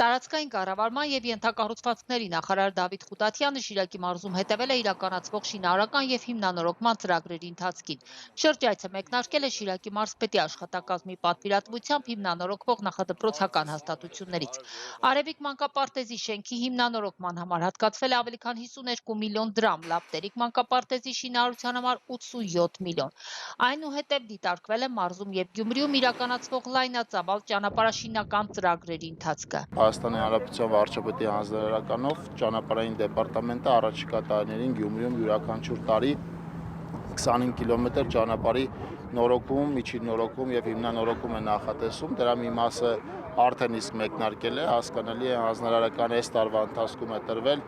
Տարածքային կառավարման և ենթակառուցվածքների նախարար Դավիթ Խուտատյանը Շիրակի մարզում հետևել է իրականացվող շինարարական և հիմնանորոգման ծրագրերի ընթացքին։ Շրջայցը մեկնարկել է Շիրակի մարզպետի աշխատակազմի պատվիրատվությամբ հիմնանորոգվող նախադպրոցական հաստատություններից։ Արևիկ մանկապարտեզի շենքի հիմնանորոգման համար հատկացվել է ավելի քան 52 միլիոն դրամ, Լապտերիկ մանկապարտեզի շինարարության համար 87 միլիոն։ Այնուհետև դիտարկվել է մարզում և Գյումրիում իրականացվող լայնածավալ ճանապարհաշինական ծրագրերի ընթացքը։ Հայաստանի Հանրապետության վարչապետի հանձնարարականով ճանապարհային դեպարտամենտը առաջիկա տարիներին Գյումրիում յուրաքանչյուր տարի 25 կիլոմետր ճանապարհի նորոգում, միջին նորոգում եւ հիմնանորոգում է նախատեսում։ Դրա մի մասը արդեն իսկ մեկնարկել է, հասկանալի է հանձնարարական այս տարվա ընթացքում է տրվել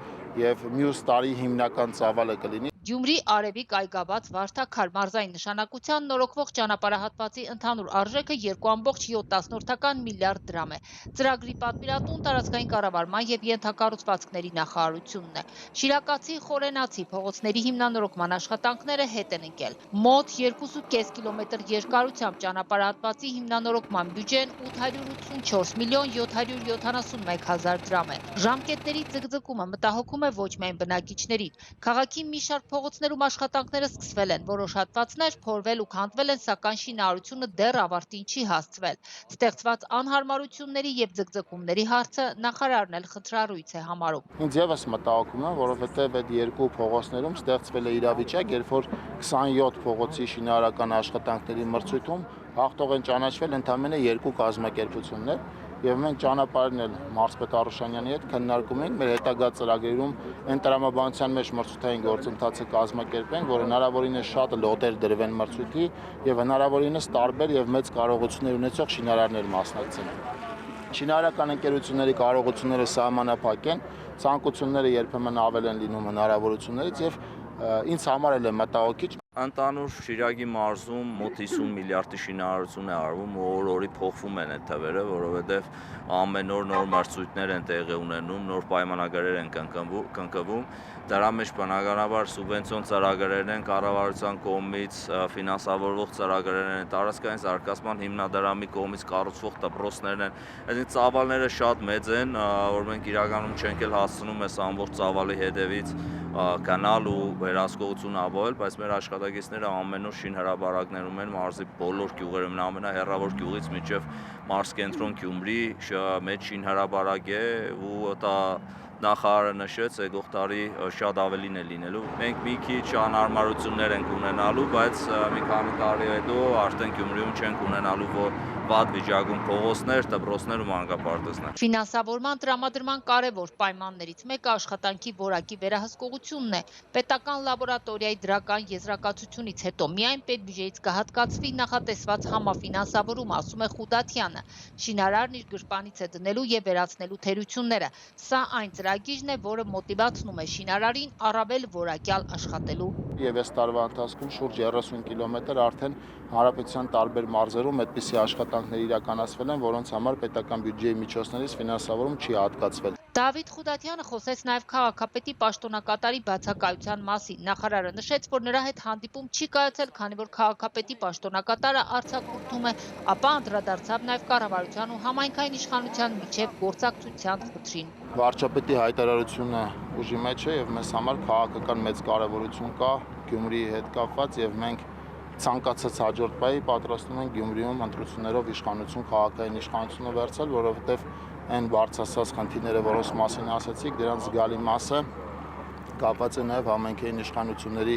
եւ մյուս տարի հիմնական ծավալը կլինի։ Գյումրի Արևիկ Այգաբաց Վարդաքար մարզային նշանակության նորոգվող ճանապարհահատվածի ընդհանուր արժեքը 2,7 միլիարդ դրամ է։ Ծրագրի պատվիրատուն տարածքային կառավարման և ենթակառուցվածքների նախարարությունն է։ Շիրակացի խորենացի փողոցների հիմնանորոգման աշխատանքները հետ են ընկել։ Մոտ 2,5 կիլոմետր երկարությամբ ճանապարհահատվածի հիմնանորոգման բյուջեն 884 միլիոն 771 հազար դրամ է։ Ժամկետների ձգձգումը մտահոգում է ոչ միայն բնակիչներին։ Քաղաքի մի շարք փողոցներում աշխատանքները սկսվել են, որոշ հատվածներ փորվել ու քանդվել են, սակայն շինարարությունը դեռ ավարտին չի հասցվել։ Ստեղծված անհարմարությունների և ձգձգումների հարցը նախարարն էլ խնդրառույց է համարում։ Ինձ եւս մտահոգում է, որովհետեւ այդ երկու փողոցներում ստեղծվել է իրավիճակ, երբ որ 27 փողոցի շինարարական աշխատանքների մրցույթում հաղթող են ճանաչվել ընդամենը երկու կազմակերպություններ։ Եվ մենք ճանապարհն էլ մարզպետ Արուշանյանի հետ քննարկում ենք մեր հետագա ծրագրերում այն տրամաբանության մեջ մրցութային գործընթացը կազմակերպենք, որ հնարավորինս շատ լոտեր դրվեն մրցույթի եւ հնարավորինս տարբեր եւ մեծ կարողություններ ունեցող շինարարներ մասնակցեն։ Շինարարական ընկերությունների կարողությունները սահմանափակ են, ցանկությունները երբեմն ավել են լինում հնարավորություններից եւ ինձ համար էլ է մտահոգիչ։ Ընդհանուր Շիրակի մարզում մոտ 50 միլիարդի շինարարություն է արվում, օր-օրի փոխվում են այդ թվերը, որովհետև ամեն օր նոր մրցույթներ են տեղի ունենում, նոր պայմանագրեր են կնքվում։ Դրա մեջ բնականաբար սուբվենցիոն ծրագրերն են, կառավարության կողմից ֆինանսավորվող ծրագրերն են, տարածքային զարգացման հիմնադրամի կողմից կառուցվող դպրոցներն են։ Այսինքն ծավալները շատ մեծ են, որ մենք իրականում չենք էլ հասցնում այս ամբողջ ծավալի հետևից գնալ ու վերահսկողություն ապահովել, բայց մեր աշխատակիցները ամեն օր շինհրապարակներում են մարզի բոլոր գյուղերում, ամենահեռավոր գյուղից մինչև մարզկենտրոն Գյումրի մեծ շինհրապարակ է ու դա նախարարը նշեց, եկող տարի շատ ավելին է լինելու։ Մենք մի քիչ անհարմարություններ ենք ունենալու, բայց մի քանի տարի հետո արդեն Գյումրիում չենք ունենալու, որ վատ վիճակում փողոցներ, դպրոցներ ու մանկապարտեզներ։ Ֆինանսավորման տրամադրման կարևոր պայմաններից մեկը աշխատանքի որակի վերահսկողությունն է։ Պետական լաբորատորիայի դրական եզրակացությունից հետո միայն պետբյուջեից կհատկացվի նախատեսված համաֆինանսավորումը, ասում է Խուտատյանը։ Շինարարն իր գրպանից է դնելու և վերացնելու թերությունները։ Սա այն ծրագիրն է, որը մոտիվացնում է շինարարին առավել որակյալ աշխատելու։ Եվ այս տարվա ընթացքում շուրջ 30 կիլոմետր արդեն հանրապետության տարբեր մարզերում այդպիսի աշխատանքներ իրականացվել են, որոնց համար պետական բյուջեի միջոցներից ֆինանսավորում չի հատկացվել։ Դավիթ Խուտատյանը խոսեց նաև քաղաքապետի պաշտոնակատարի բացակայության մասին։ Նախարարը նշեց, որ նրա հետ հանդիպում չի կայացել, քանի որ քաղաքապետի պաշտոնակատարը արձակուրդում է, ապա անդրադարձավ նաև կառավարության ու համայնքային իշխանության միջև գործակցության խնդրին։ Վարչապետի հայտարարությունը ուժի մեջ է եւ մեզ համար քաղաքական մեծ կարեւորություն կա Գյումրիի հետ կապված եւ մենք ցանկացած հաջորդ պահի պատրաստվում ենք Գյումրիում ընտրություններով իշխանություն, քաղաքային իշխանությունը վերցնել, որովհետեւ այն բարձրացած խնդիրները, որոնց մասին ասացիք, դրանց զգալի մասը կապված է նաեւ համայնքային իշխանությունների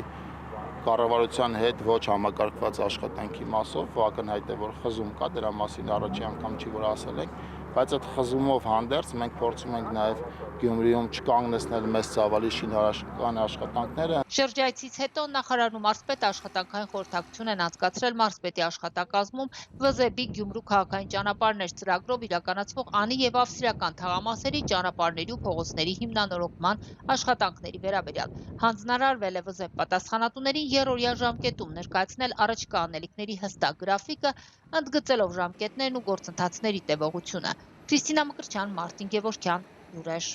կառավարության հետ ոչ համակարգված աշխատանքի մասով, ակնհայտ է, որ խզում կա, դրա մասին առաջի անգամ չի որ ասել ենք, բայց այդ խզումով հանդերձ մենք փորձում ենք նաև Գյումրիում չկանգնեցնել մեծ ծավալի շինարարական աշխատանքները։ Շրջայցից հետո նախարարն ու մարզպետը աշխատանքային խորհրդակցություն են անցկացրել մարզպետի աշխատակազմում ՎԶԲ Գյումրու քաղաքային ճանապարհներ ծրագրով իրականացվող անի եւ ավստրիական թաղամասերի ճանապարհների ու փողոցների հիմնանորոգման աշխատանքների վերաբերյալ։ Հանձնարարվել է ՎԶԲ պատասխանատուներին երրորդյա ժամկետում ներկայացնել առաջիկա անելիքների հստակ գրաֆիկը, ընդգծելով ժամկետներն ու գործընթացների տևողությունը։ Քրիստինա Մկրտչյան, Մարտին Գևորգյան, Ուրեշ։